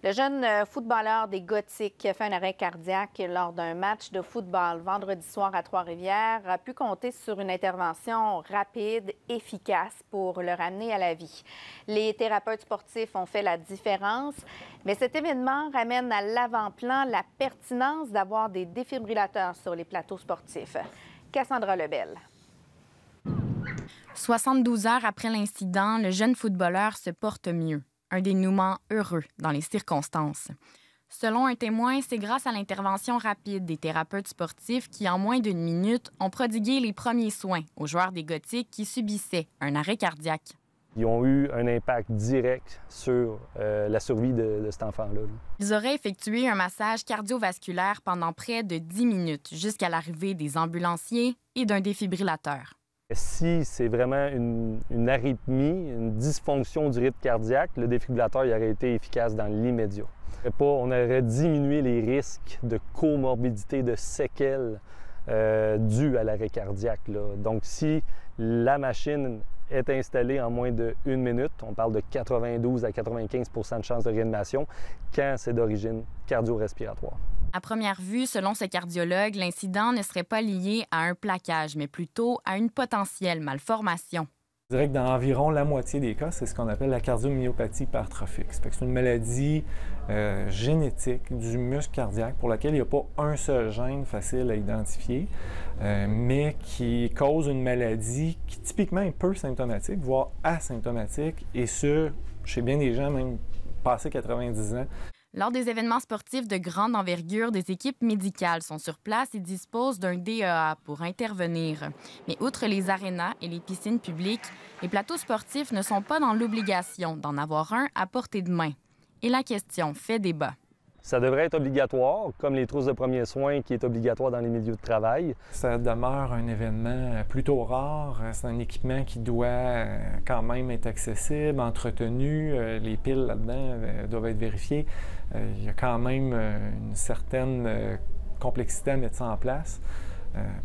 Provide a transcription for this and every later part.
Le jeune footballeur des Gothiques fait un arrêt cardiaque lors d'un match de football vendredi soir à Trois-Rivières a pu compter sur une intervention rapide, efficace pour le ramener à la vie. Les thérapeutes sportifs ont fait la différence, mais cet événement ramène à l'avant-plan la pertinence d'avoir des défibrillateurs sur les plateaux sportifs. Cassandra Lebel. 72 heures après l'incident, le jeune footballeur se porte mieux. Un dénouement heureux dans les circonstances. Selon un témoin, c'est grâce à l'intervention rapide des thérapeutes sportifs qui, en moins d'une minute, ont prodigué les premiers soins aux joueurs des Gothiques qui subissaient un arrêt cardiaque. Ils ont eu un impact direct sur la survie de cet enfant-là. Ils auraient effectué un massage cardiovasculaire pendant près de 10 minutes jusqu'à l'arrivée des ambulanciers et d'un défibrillateur. Si c'est vraiment une arythmie, une dysfonction du rythme cardiaque, le défibrillateur il aurait été efficace dans l'immédiat. On aurait diminué les risques de comorbidité, de séquelles dues à l'arrêt cardiaque. Donc, si la machine est installée en moins d'1 minute, on parle de 92 à 95 % de chances de réanimation quand c'est d'origine cardio-respiratoire. À première vue, selon ce cardiologue, l'incident ne serait pas lié à un plaquage, mais plutôt à une potentielle malformation. Je dirais que dans environ la moitié des cas, c'est ce qu'on appelle la cardiomyopathie hypertrophique. C'est une maladie génétique du muscle cardiaque pour laquelle il n'y a pas un seul gène facile à identifier, mais qui cause une maladie qui typiquement est peu symptomatique, voire asymptomatique, et ce, chez bien des gens, même passé 90 ans. Lors des événements sportifs de grande envergure, des équipes médicales sont sur place et disposent d'un DEA pour intervenir. Mais outre les arénas et les piscines publiques, les plateaux sportifs ne sont pas dans l'obligation d'en avoir un à portée de main. Et la question fait débat. Ça devrait être obligatoire, comme les trousses de premiers soins qui est obligatoire dans les milieux de travail. Ça demeure un événement plutôt rare. C'est un équipement qui doit quand même être accessible, entretenu. Les piles là-dedans doivent être vérifiées. Il y a quand même une certaine complexité à mettre ça en place.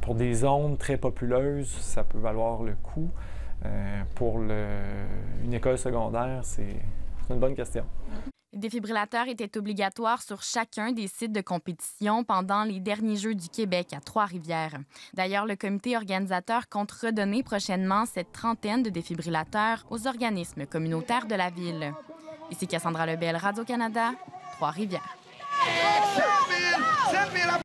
Pour des zones très populeuses, ça peut valoir le coup. Pour une école secondaire, c'est une bonne question. Le défibrillateur était obligatoire sur chacun des sites de compétition pendant les derniers Jeux du Québec à Trois-Rivières. D'ailleurs, le comité organisateur compte redonner prochainement cette trentaine de défibrillateurs aux organismes communautaires de la ville. Ici Cassandra Lebel, Radio-Canada, Trois-Rivières.